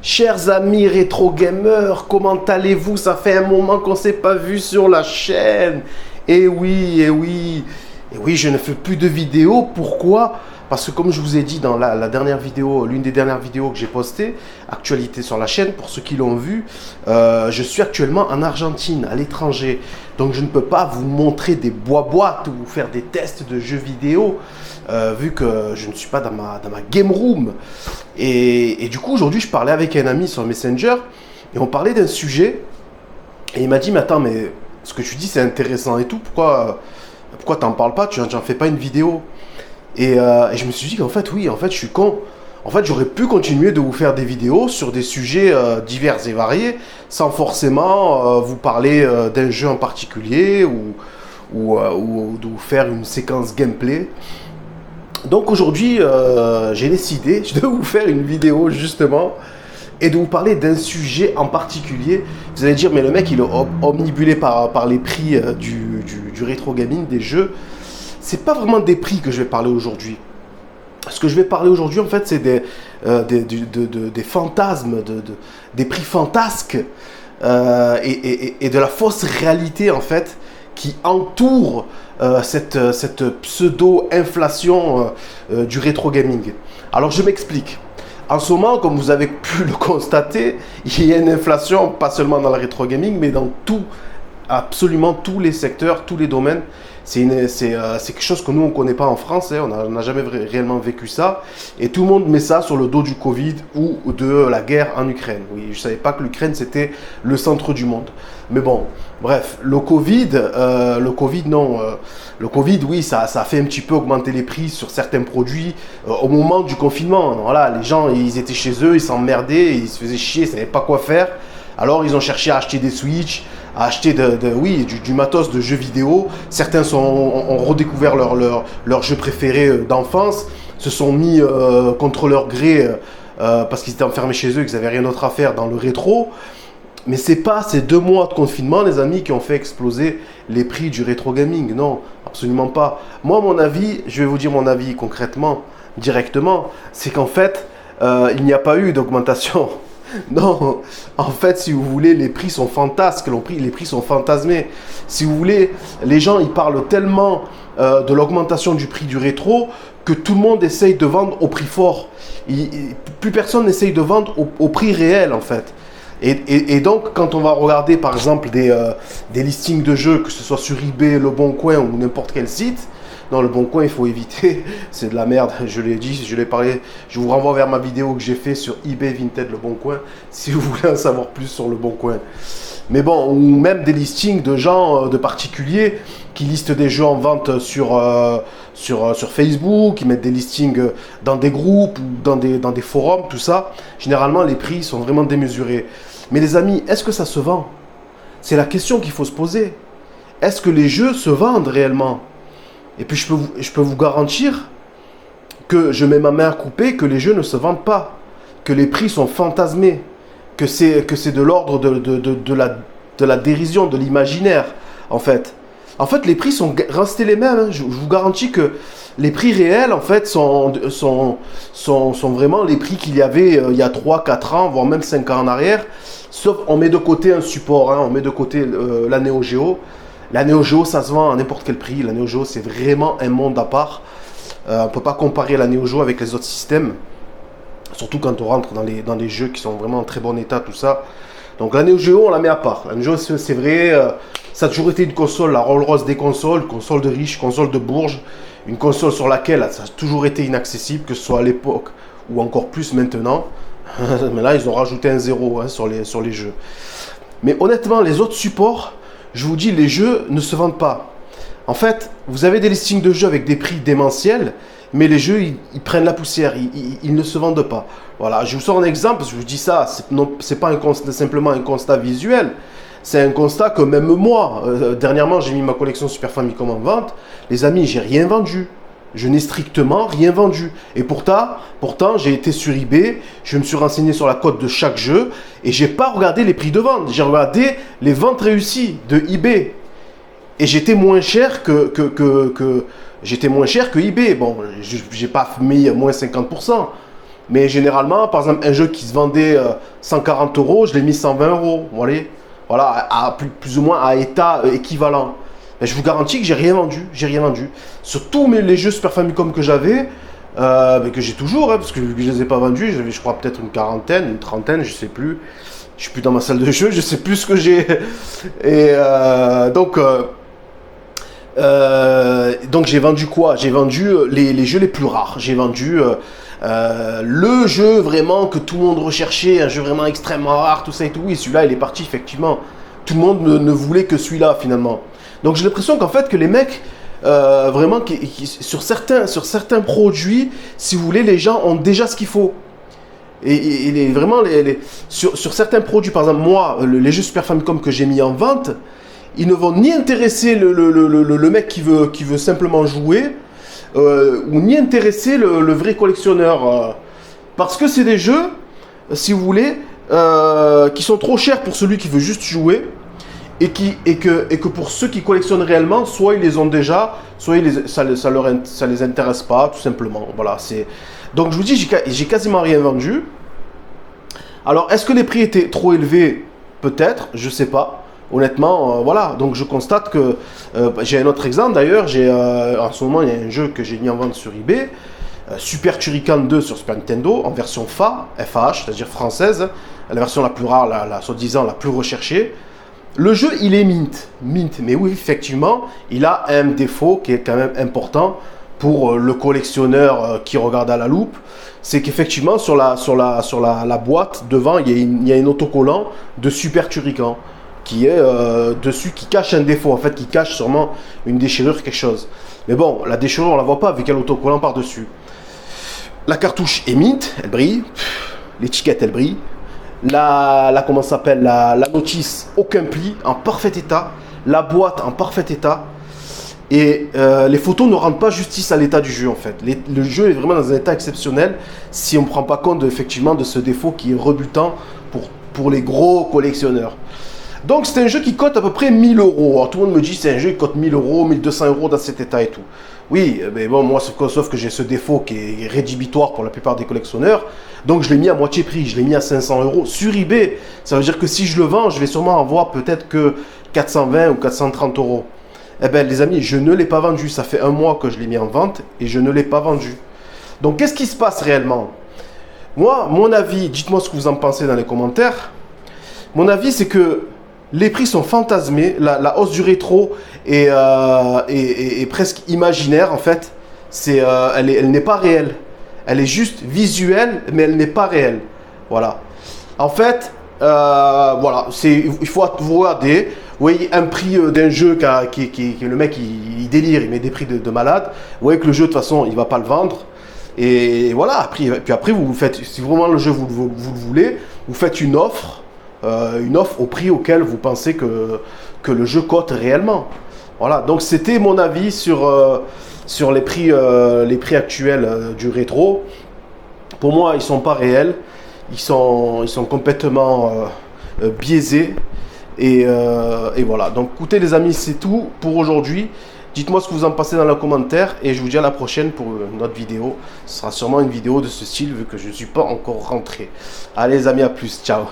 Chers amis rétro gamers, comment allez-vous? Ça fait un moment qu'on ne s'est pas vu sur la chaîne. Et oui, et oui, et oui, je ne fais plus de vidéos. Pourquoi? Parce que comme je vous ai dit dans la dernière vidéo, l'une des dernières vidéos que j'ai postées, actualité sur la chaîne, pour ceux qui l'ont vu, je suis actuellement en Argentine, à l'étranger. Donc je ne peux pas vous montrer des boîtes ou vous faire des tests de jeux vidéo, vu que je ne suis pas dans ma game room. Et du coup, aujourd'hui, je parlais avec un ami sur Messenger, et on parlait d'un sujet, et il m'a dit, mais attends, mais ce que tu dis, c'est intéressant et tout, pourquoi t'en parles pas, tu n'en fais pas une vidéo? Et je me suis dit qu'en fait, oui, en fait, je suis con. En fait, j'aurais pu continuer de vous faire des vidéos sur des sujets divers et variés, sans forcément vous parler d'un jeu en particulier ou de vous faire une séquence gameplay. Donc aujourd'hui, j'ai décidé de vous faire une vidéo justement et de vous parler d'un sujet en particulier. Vous allez dire, mais le mec, il est omnibulé par les prix du rétro gaming, des jeux. C'est pas vraiment des prix que je vais parler aujourd'hui. Ce que je vais parler aujourd'hui, en fait, c'est des fantasmes, des prix fantasques et de la fausse réalité, en fait, qui entoure cette pseudo-inflation du rétro gaming. Alors, je m'explique. En ce moment, comme vous avez pu le constater, il y a une inflation, pas seulement dans le rétro gaming, mais dans absolument tous les secteurs, tous les domaines. C'est quelque chose que nous, on ne connaît pas en France, hein. On n'a jamais réellement vécu ça. Et tout le monde met ça sur le dos du Covid ou de la guerre en Ukraine. Oui, je ne savais pas que l'Ukraine, c'était le centre du monde. Mais bon, bref, le Covid, oui, ça a fait un petit peu augmenter les prix sur certains produits au moment du confinement. Voilà, les gens, ils étaient chez eux, ils s'emmerdaient, ils se faisaient chier, ils ne savaient pas quoi faire. Alors, ils ont cherché à acheter des Switch, à acheter du matos de jeux vidéo. Certains ont redécouvert leur jeu préféré d'enfance, se sont mis contre leur gré parce qu'ils étaient enfermés chez eux et qu'ils n'avaient rien d'autre à faire dans le rétro. Mais c'est pas ces 2 mois de confinement, les amis, qui ont fait exploser les prix du rétro gaming. Non, absolument pas. Moi, mon avis, je vais vous dire mon avis concrètement, directement, c'est qu'en fait, il n'y a pas eu d'augmentation. Non, en fait, si vous voulez, les prix sont fantasques, les prix sont fantasmés. Si vous voulez, les gens, ils parlent tellement de l'augmentation du prix du rétro que tout le monde essaye de vendre au prix fort. Plus personne n'essaye de vendre au prix réel, en fait. Et donc, quand on va regarder, par exemple, des listings de jeux, que ce soit sur eBay, Le Bon Coin ou n'importe quel site, non, Le Bon Coin, il faut éviter, c'est de la merde, je l'ai dit, je l'ai parlé, je vous renvoie vers ma vidéo que j'ai fait sur eBay Vinted Le Bon Coin, si vous voulez en savoir plus sur Le Bon Coin. Mais bon, ou même des listings de gens, de particuliers, qui listent des jeux en vente sur Facebook, qui mettent des listings dans des groupes ou dans des forums, tout ça. Généralement, les prix sont vraiment démesurés. Mais les amis, est-ce que ça se vend? C'est la question qu'il faut se poser. Est-ce que les jeux se vendent réellement? Et puis je peux vous garantir que je mets ma main à couper que les jeux ne se vendent pas, que les prix sont fantasmés, que c'est de l'ordre de la dérision, de l'imaginaire, en fait. En fait, les prix sont restés les mêmes, hein. Je vous garantis que les prix réels, en fait, sont vraiment les prix qu'il y avait il y a 3, 4 ans, voire même 5 ans en arrière. Sauf, on met de côté un support, hein, on met de côté la Neo Geo. La Neo Geo, ça se vend à n'importe quel prix. La Neo Geo, c'est vraiment un monde à part. On ne peut pas comparer la Neo Geo avec les autres systèmes. Surtout quand on rentre dans les jeux qui sont vraiment en très bon état, tout ça. Donc la Neo Geo, on la met à part. La Neo Geo, c'est vrai, ça a toujours été une console, la Rolls-Royce des consoles, console de riches, console de bourges. Une console sur laquelle ça a toujours été inaccessible, que ce soit à l'époque ou encore plus maintenant. Mais là, ils ont rajouté un 0 hein, sur les jeux. Mais honnêtement, les autres supports, je vous dis, les jeux ne se vendent pas. En fait, vous avez des listings de jeux avec des prix démentiels, mais les jeux, ils prennent la poussière, ils ne se vendent pas. Voilà, je vous sors un exemple, je vous dis ça, c'est pas simplement un constat visuel, c'est un constat que même moi, dernièrement, j'ai mis ma collection Super Famicom en vente. Les amis, j'ai rien vendu. Je n'ai strictement rien vendu. Et pourtant, j'ai été sur eBay, je me suis renseigné sur la cote de chaque jeu et j'ai pas regardé les prix de vente. J'ai regardé les ventes réussies de eBay. Et j'étais moins cher j'étais moins cher que eBay. Bon, j'ai pas mis moins 50%. Mais généralement, par exemple, un jeu qui se vendait 140 euros, je l'ai mis 120 euros. Voilà, plus ou moins à état équivalent. Et je vous garantis que j'ai rien vendu. J'ai rien vendu. Sur tous les jeux Super Famicom que j'avais, mais que j'ai toujours, parce que je les ai pas vendus, j'avais, je crois, peut-être une quarantaine, une trentaine, je sais plus. Je suis plus dans ma salle de jeu, je sais plus ce que j'ai. Et donc j'ai vendu quoi? J'ai vendu les jeux les plus rares. J'ai vendu le jeu vraiment que tout le monde recherchait, un jeu vraiment extrêmement rare, tout ça et tout. Oui, celui-là, il est parti, effectivement. Tout le monde ne voulait que celui-là, finalement. Donc j'ai l'impression qu'en fait, que les mecs, vraiment, sur certains produits, si vous voulez, les gens ont déjà ce qu'il faut. Vraiment, sur certains produits, par exemple, moi, les jeux Super Famicom que j'ai mis en vente, ils ne vont ni intéresser le mec qui veut simplement jouer, ou ni intéresser le vrai collectionneur. Parce que c'est des jeux, si vous voulez, qui sont trop chers pour celui qui veut juste jouer, et que pour ceux qui collectionnent réellement, soit ils les ont déjà, soit ça les intéresse pas, tout simplement. Voilà, donc je vous dis, j'ai quasiment rien vendu. Alors, est-ce que les prix étaient trop élevés? Peut-être, je sais pas. Honnêtement, voilà. Donc je constate que j'ai un autre exemple d'ailleurs. En ce moment, il y a un jeu que j'ai mis en vente sur eBay, Super Turrican 2 sur Super Nintendo, en version FAH, c'est-à-dire française, la version la plus rare, soi-disant la plus recherchée. Le jeu, il est mint, mais oui, effectivement, il a un défaut qui est quand même important pour le collectionneur qui regarde à la loupe. C'est qu'effectivement, sur la boîte, devant, il y a un autocollant de Super Turrican qui est dessus, qui cache un défaut, en fait, qui cache sûrement une déchirure, quelque chose. Mais bon, la déchirure, on la voit pas avec un autocollant par-dessus. La cartouche est mint, elle brille. L'étiquette, elle brille. Comment ça s'appelle, la notice, aucun pli, en parfait état. La boîte en parfait état. Et les photos ne rendent pas justice à l'état du jeu, en fait. Le jeu est vraiment dans un état exceptionnel si on ne prend pas compte effectivement de ce défaut qui est rebutant pour les gros collectionneurs. Donc c'est un jeu qui cote à peu près 1000 euros. Alors tout le monde me dit c'est un jeu qui cote 1000 euros, 1200 euros dans cet état et tout. Oui, mais bon, moi, sauf que j'ai ce défaut qui est rédhibitoire pour la plupart des collectionneurs. Donc je l'ai mis à moitié prix, je l'ai mis à 500 euros sur eBay. Ça veut dire que si je le vends, je vais sûrement en voir peut-être que 420 ou 430 euros. Eh bien les amis, je ne l'ai pas vendu. Ça fait un mois que je l'ai mis en vente et je ne l'ai pas vendu. Donc qu'est-ce qui se passe réellement? Moi, mon avis, dites-moi ce que vous en pensez dans les commentaires. Mon avis, c'est que les prix sont fantasmés, la hausse du rétro est presque imaginaire en fait. Elle n'est pas réelle. Elle est juste visuelle, mais elle n'est pas réelle. Voilà. En fait, voilà, il faut vous regarder. Vous voyez un prix d'un jeu le mec il délire, il met des prix de malade. Vous voyez que le jeu de toute façon il va pas le vendre. Et voilà, puis après vous faites, si vraiment le jeu vous le voulez, vous faites une offre au prix auquel vous pensez que le jeu cote réellement. Voilà, donc c'était mon avis sur les prix actuels du rétro. Pour moi, ils sont pas réels, ils sont complètement biaisés. Et voilà, donc écoutez les amis, c'est tout pour aujourd'hui. Dites-moi ce que vous en pensez dans les commentaires et je vous dis à la prochaine pour une autre vidéo. Ce sera sûrement une vidéo de ce style vu que je ne suis pas encore rentré. Allez les amis, à plus, ciao.